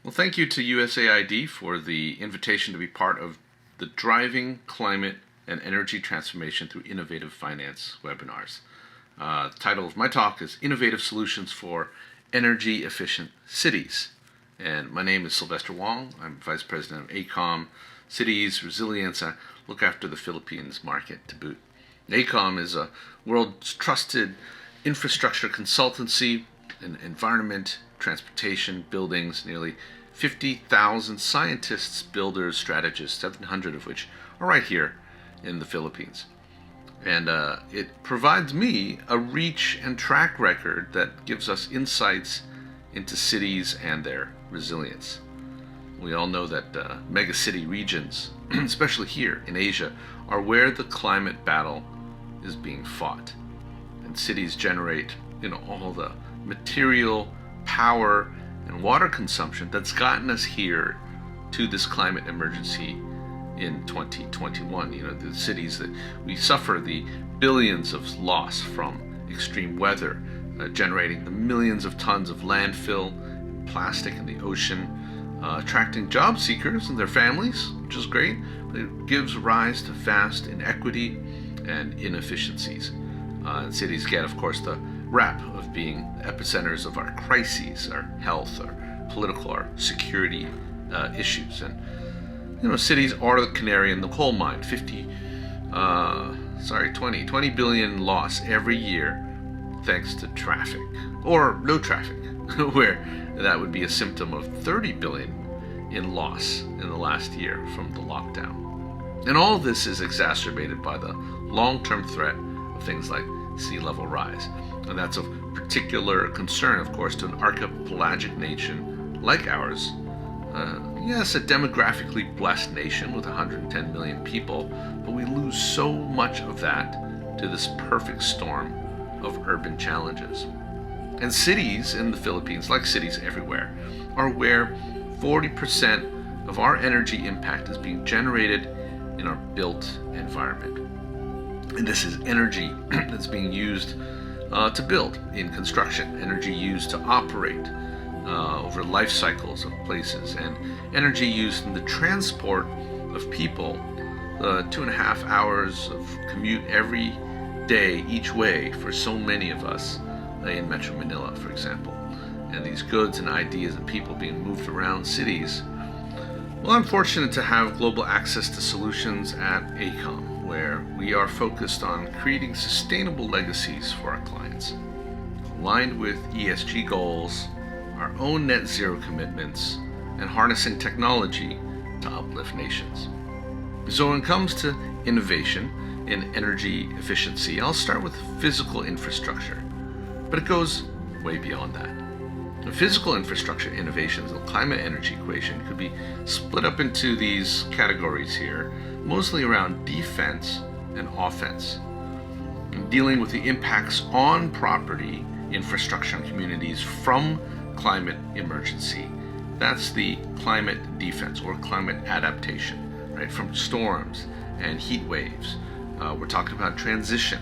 Well, thank you to USAID for the invitation to be part of the Driving Climate and Energy Transformation through Innovative Finance webinars. The title of my talk is Innovative Solutions for Energy Efficient Cities. And my name is Sylvester Wong. I'm Vice President of AECOM, Cities, Resilience. I look after the Philippines market to boot. AECOM is a world's trusted infrastructure consultancy in environment, transportation, buildings, nearly 50,000 scientists, builders, strategists, 700 of which are right here in the Philippines. And it provides me a reach and track record that gives us insights into cities and their resilience. We all know that megacity regions, especially here in Asia, are where the climate battle is being fought. And cities generate, all the material, power, and water consumption that's gotten us here to this climate emergency in 2021. The cities that we suffer the billions of loss from extreme weather, generating the millions of tons of landfill, plastic in the ocean, attracting job seekers and their families, which is great, but it gives rise to vast inequity and inefficiencies. And cities get, of course, the rap of being epicenters of our crises, our health, our political, our security issues. And cities are the canary in the coal mine. 20 billion loss every year thanks to traffic, or no traffic, where that would be a symptom of 30 billion in loss in the last year from the lockdown. And all of this is exacerbated by the long-term threat of things like sea level rise. And that's of particular concern, of course, to an archipelagic nation like ours. Yes, a demographically blessed nation with 110 million people, but we lose so much of that to this perfect storm of urban challenges. And cities in the Philippines, like cities everywhere, are where 40% of our energy impact is being generated in our built environment. And this is energy that's being used to build in construction, energy used to operate over life cycles of places, and energy used in the transport of people, 2.5 hours of commute every day each way for so many of us in Metro Manila, for example. And these goods and ideas and people being moved around cities. Well, I'm fortunate to have global access to solutions at AECOM, where we are focused on creating sustainable legacies for our clients, aligned with ESG goals, our own net zero commitments, and harnessing technology to uplift nations. So when it comes to innovation in energy efficiency, I'll start with physical infrastructure, but it goes way beyond that. The physical infrastructure innovations of the climate energy equation could be split up into these categories here, mostly around defense and offense, and dealing with the impacts on property, infrastructure, and communities from climate emergency. That's the climate defense or climate adaptation, right? From storms and heat waves. We're talking about transition,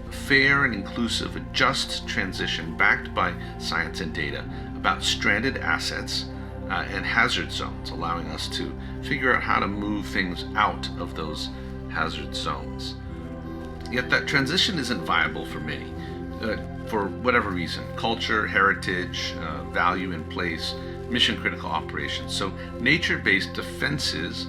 a fair and inclusive, a just transition backed by science and data about stranded assets and hazard zones, allowing us to figure out how to move things out of those hazard zones. Yet that transition isn't viable for many, for whatever reason: culture, heritage, value in place, mission-critical operations. So nature-based defenses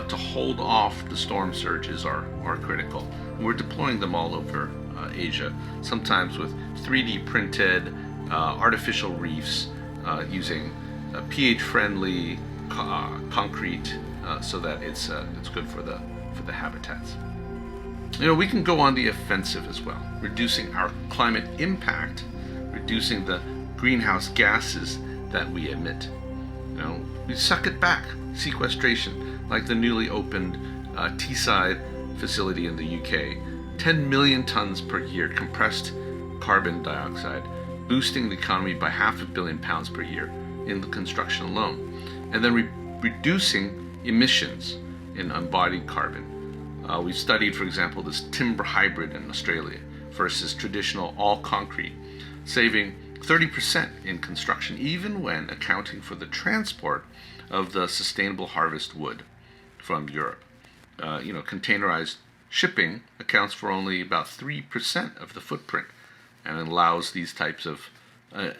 to hold off the storm surges are critical. We're deploying them all over Asia, sometimes with 3D printed artificial reefs using pH-friendly concrete so that it's good for the habitats. We can go on the offensive as well, reducing our climate impact, reducing the greenhouse gases that we emit. We suck it back, sequestration, like the newly opened Teesside facility in the UK, 10 million tons per year compressed carbon dioxide, boosting the economy by £500 million per year in the construction alone, and then reducing emissions in embodied carbon. We've studied, for example, this timber hybrid in Australia versus traditional all concrete, saving 30% in construction, even when accounting for the transport of the sustainable harvest wood from Europe. Containerized shipping accounts for only about 3% of the footprint and allows these types of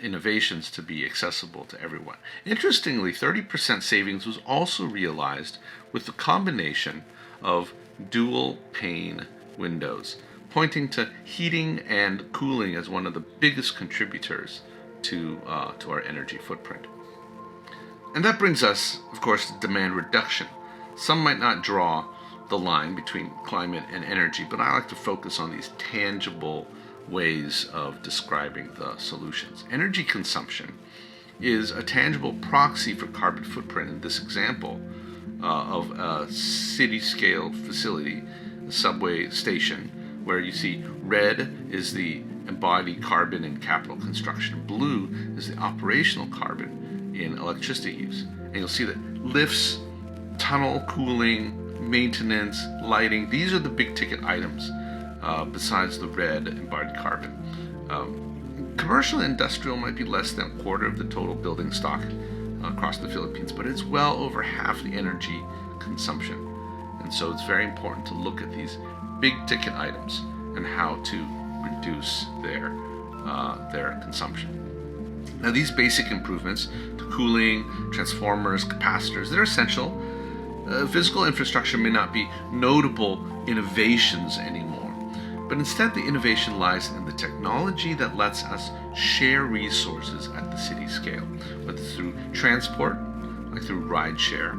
innovations to be accessible to everyone. Interestingly, 30% savings was also realized with the combination of dual pane windows, pointing to heating and cooling as one of the biggest contributors to our energy footprint. And that brings us, of course, to demand reduction. Some might not draw the line between climate and energy, but I like to focus on these tangible ways of describing the solutions. Energy consumption is a tangible proxy for carbon footprint in this example of a city-scale facility, a subway station, where you see red is the embodied carbon in capital construction, blue is the operational carbon in electricity use. And you'll see that lifts, tunnel cooling, maintenance, lighting, these are the big ticket items besides the red embodied carbon. Commercial and industrial might be less than a quarter of the total building stock across the Philippines, but it's well over half the energy consumption. And so it's very important to look at these big ticket items and how to reduce their consumption. Now, these basic improvements to cooling, transformers, capacitors, they're essential. Physical infrastructure may not be notable innovations anymore, but instead the innovation lies in the technology that lets us share resources at the city scale, whether it's through transport, like through ride share,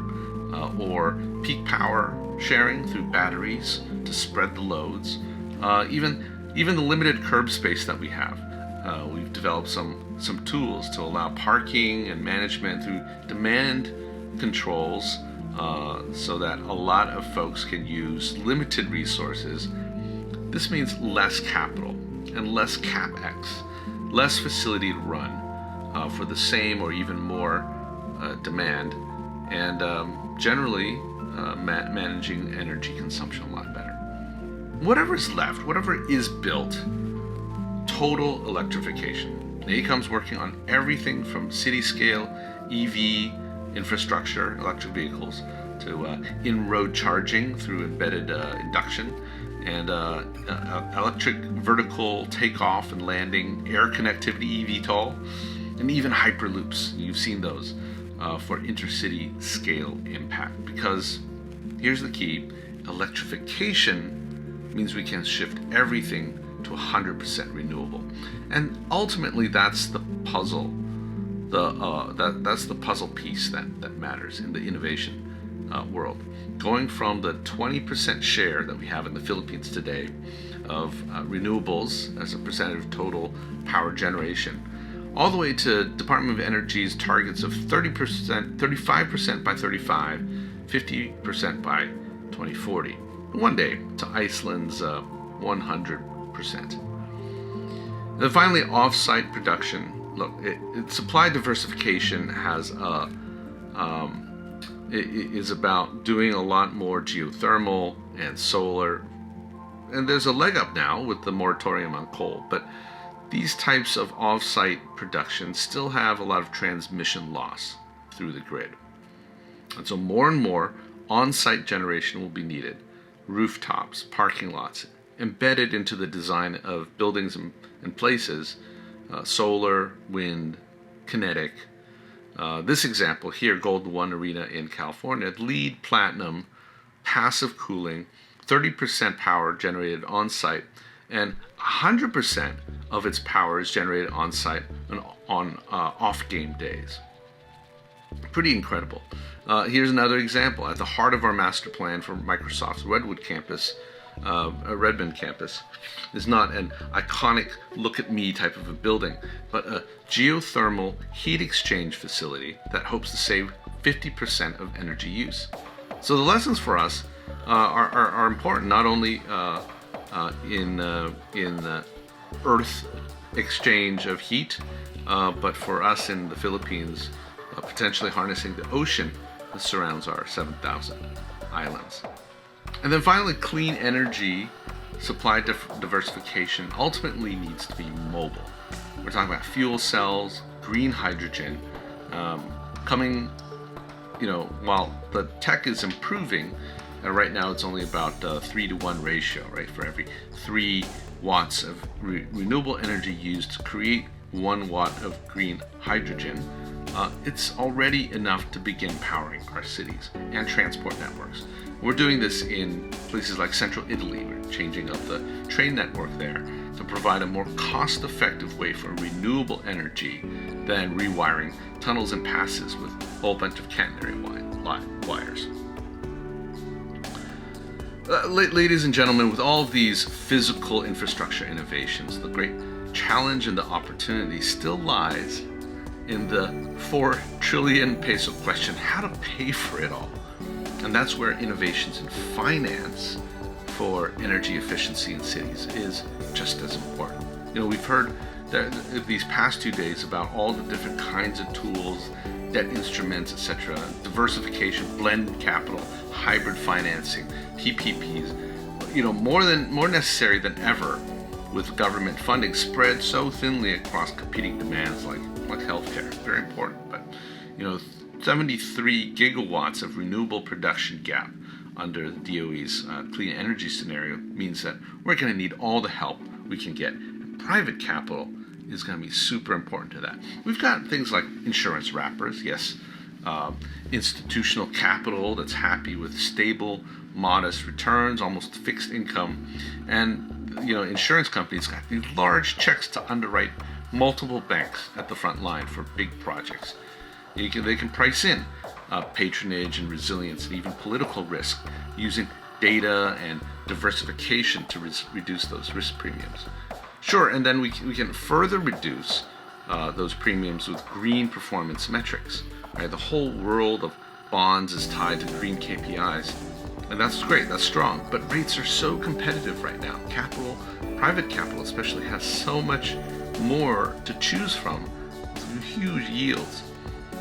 or peak power sharing through batteries to spread the loads, even the limited curb space that we have. We've developed some tools to allow parking and management through demand controls, so that a lot of folks can use limited resources. This means less capital and less capex, less facility to run for the same or even more demand, and generally managing energy consumption a lot better. Whatever is left, whatever is built, total electrification. NAECOM's working on everything from city-scale EV infrastructure, electric vehicles, to in-road charging through embedded induction, and electric vertical takeoff and landing, air connectivity, eVTOL, and even hyperloops. You've seen those for intercity scale impact. Because here's the key: electrification means we can shift everything to 100% renewable, and ultimately that's the puzzle. That's the puzzle piece that matters in the innovation world. Going from the 20% share that we have in the Philippines today of renewables as a percentage of total power generation, all the way to Department of Energy's targets of 30%, 35% by 35, 50% by 2040. One day to Iceland's 100%. And then finally, off-site production. Look, supply diversification is about doing a lot more geothermal and solar, and there's a leg up now with the moratorium on coal, but these types of off-site production still have a lot of transmission loss through the grid. And so more and more on-site generation will be needed. Rooftops, parking lots, embedded into the design of buildings and places, solar, wind, kinetic. This example here, Golden One Arena in California, LEED Platinum, passive cooling, 30% power generated on-site, and 100% of its power is generated on-site on off-game days. Pretty incredible. Here's another example. At the heart of our master plan for Microsoft's Redmond campus is not an iconic look-at-me type of a building, but a geothermal heat exchange facility that hopes to save 50% of energy use. So the lessons for us are important, not only in the earth exchange of heat, but for us in the Philippines, potentially harnessing the ocean that surrounds our 7,000 islands. And then finally, clean energy supply diversification ultimately needs to be mobile. We're talking about fuel cells, green hydrogen, coming, while the tech is improving, right now it's only about 3-to-1 ratio, right? For every 3 watts of renewable energy used to create 1 watt of green hydrogen, it's already enough to begin powering our cities and transport networks. We're doing this in places like central Italy. We're changing up the train network there to provide a more cost-effective way for renewable energy than rewiring tunnels and passes with a whole bunch of catenary wires. Ladies and gentlemen, with all of these physical infrastructure innovations, the great challenge and the opportunity still lies in the 4 trillion peso question: how to pay for it all. And that's where innovations in finance for energy efficiency in cities is just as important. We've heard that these past 2 days about all the different kinds of tools, debt instruments, etc., diversification, blended capital, hybrid financing, PPPs, more necessary than ever with government funding spread so thinly across competing demands like healthcare. Very important, but 73 gigawatts of renewable production gap under the DOE's clean energy scenario means that we're going to need all the help we can get. And private capital is going to be super important to that. We've got things like insurance wrappers, yes, institutional capital that's happy with stable, modest returns, almost fixed income, and insurance companies got these large checks to underwrite multiple banks at the front line for big projects. They can price in patronage and resilience and even political risk using data and diversification to reduce those risk premiums. Sure, and then we can further reduce those premiums with green performance metrics. Right? The whole world of bonds is tied to green KPIs, and that's great, that's strong, but rates are so competitive right now. Private capital especially, has so much more to choose from, huge yields.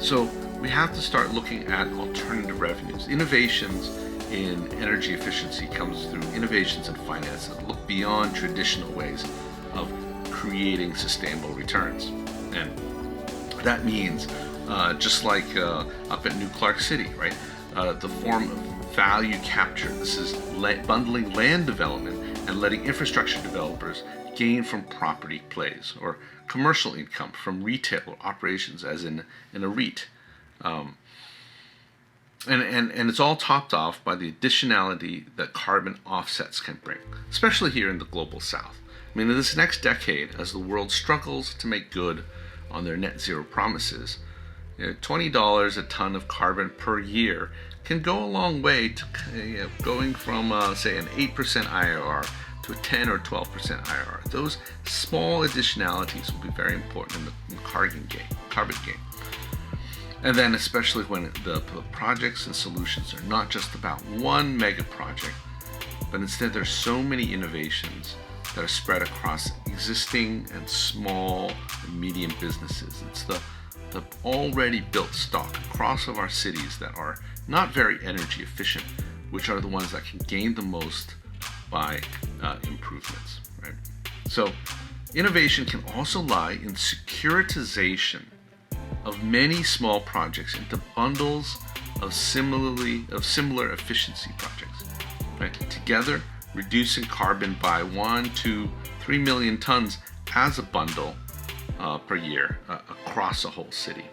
So we have to start looking at alternative revenues. Innovations in energy efficiency comes through innovations in finance that look beyond traditional ways of creating sustainable returns. And that means, just like up at New Clark City, right? The form of value capture. This is bundling land development and letting infrastructure developers gain from property plays, or commercial income from retail operations, as in a REIT. And it's all topped off by the additionality that carbon offsets can bring, especially here in the global south. In this next decade, as the world struggles to make good on their net zero promises, $20 a ton of carbon per year can go a long way to going from, say, an 8% IRR to a 10 or 12% IRR. Those small additionalities will be very important in the carbon game. And then especially when the projects and solutions are not just about one mega project, but instead there's so many innovations that are spread across existing and small and medium businesses. It's the already built stock across of our cities that are not very energy efficient, which are the ones that can gain the most by improvements, right? So innovation can also lie in securitization of many small projects into bundles of similar efficiency projects, right? Together, reducing carbon by 1 to 3 million tons as a bundle per year across a whole city.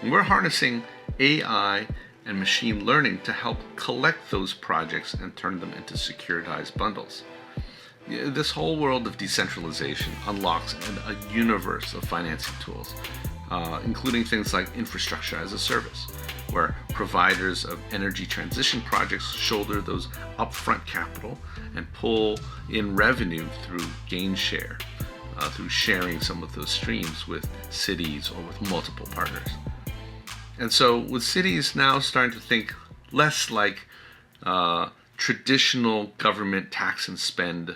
And we're harnessing AI and machine learning to help collect those projects and turn them into securitized bundles. This whole world of decentralization unlocks a universe of financing tools, including things like infrastructure as a service, where providers of energy transition projects shoulder those upfront capital and pull in revenue through gain share, through sharing some of those streams with cities or with multiple partners. And so with cities now starting to think less like traditional government tax and spend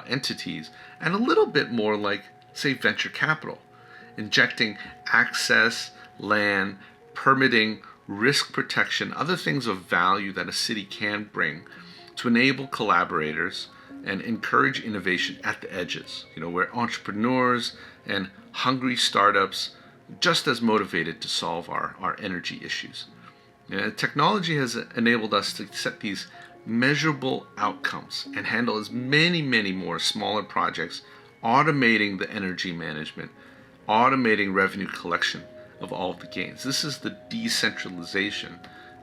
entities, and a little bit more like, say, venture capital, injecting access, land, permitting, risk protection, other things of value that a city can bring to enable collaborators and encourage innovation at the edges, where entrepreneurs and hungry startups just as motivated to solve our energy issues. Technology has enabled us to set these measurable outcomes and handle as many, many more smaller projects, automating the energy management, automating revenue collection of all of the gains. This is the decentralization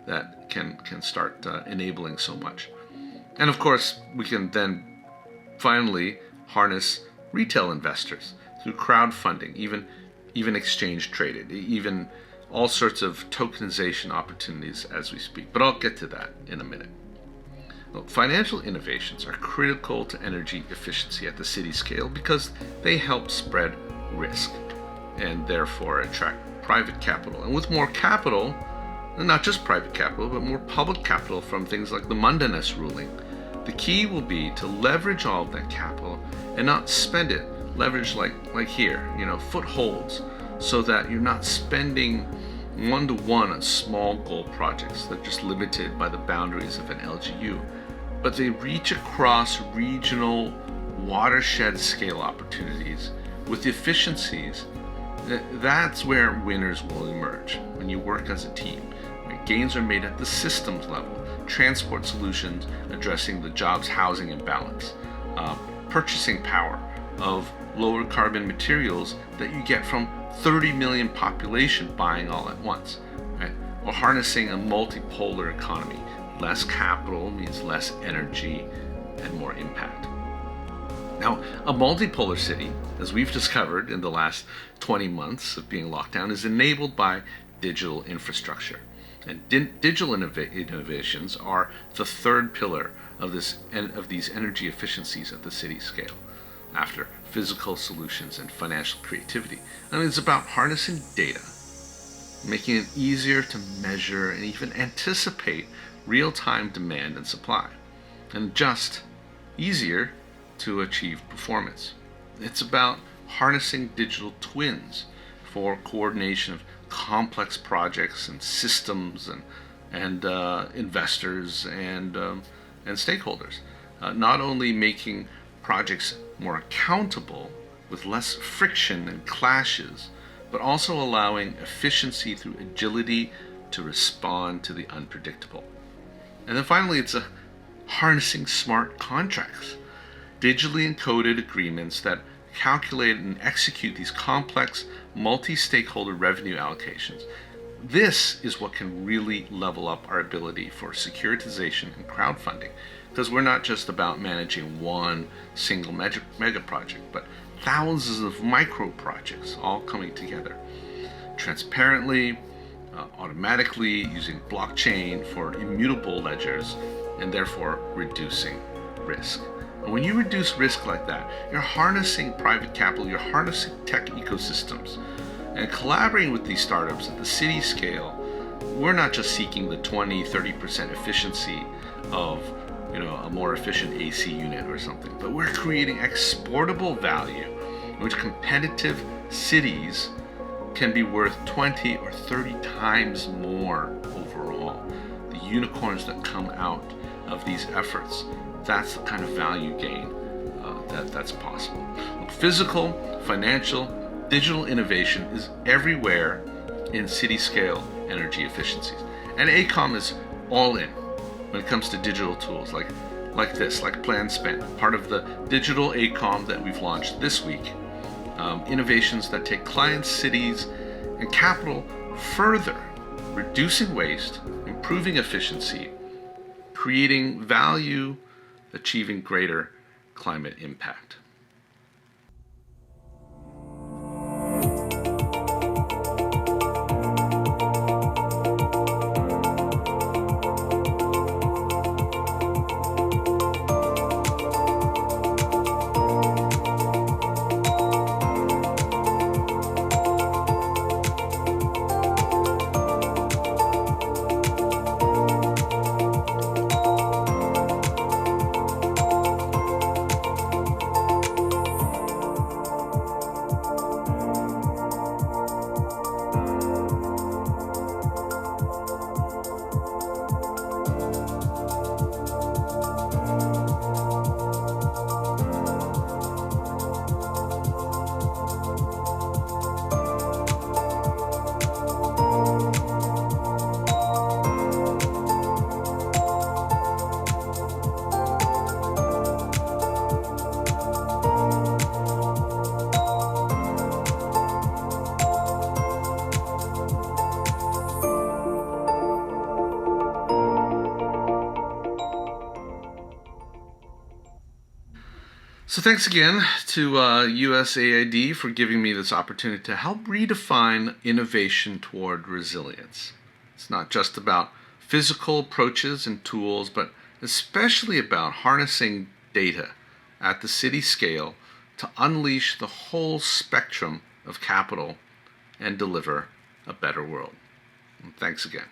that can start enabling so much. And of course, we can then finally harness retail investors through crowdfunding, even exchange traded, even all sorts of tokenization opportunities as we speak. But I'll get to that in a minute. Well, financial innovations are critical to energy efficiency at the city scale because they help spread risk and therefore attract private capital. And with more capital, and not just private capital, but more public capital from things like the Mundaness ruling, the key will be to leverage all of that capital and not spend it, leverage like here, footholds, so that you're not spending one-to-one on small goal projects that are just limited by the boundaries of an LGU, but they reach across regional watershed scale opportunities with efficiencies. That's where winners will emerge when you work as a team. Gains are made at the systems level, transport solutions addressing the jobs housing imbalance, purchasing power of lower carbon materials that you get from 30 million population buying all at once, right? Or harnessing a multipolar economy. Less capital means less energy and more impact. Now, a multipolar city, as we've discovered in the last 20 months of being locked down, is enabled by digital infrastructure. And digital innovations are the third pillar of these energy efficiencies at the city scale, after physical solutions and financial creativity. And it's about harnessing data, making it easier to measure and even anticipate real-time demand and supply, and just easier to achieve performance. It's about harnessing digital twins for coordination of complex projects and systems and investors and stakeholders. Not only making projects more accountable with less friction and clashes, but also allowing efficiency through agility to respond to the unpredictable. And then finally, it's harnessing smart contracts, digitally encoded agreements that calculate and execute these complex multi-stakeholder revenue allocations. This is what can really level up our ability for securitization and crowdfunding, because we're not just about managing one single mega project, but thousands of micro projects all coming together transparently, automatically, using blockchain for immutable ledgers, and therefore reducing risk. And when you reduce risk like that, you're harnessing private capital, you're harnessing tech ecosystems, and collaborating with these startups at the city scale. We're not just seeking the 20-30% efficiency of a more efficient AC unit or something, but we're creating exportable value in which competitive cities can be worth 20 or 30 times more overall. The unicorns that come out of these efforts, that's the kind of value gain that's possible. Look, physical, financial, digital innovation is everywhere in city scale energy efficiencies. And AECOM is all in when it comes to digital tools like Plan Spend, part of the digital AECOM that we've launched this week. Innovations that take clients, cities, and capital further, reducing waste, improving efficiency, creating value, achieving greater climate impact. So thanks again to USAID for giving me this opportunity to help redefine innovation toward resilience. It's not just about physical approaches and tools, but especially about harnessing data at the city scale to unleash the whole spectrum of capital and deliver a better world. And thanks again.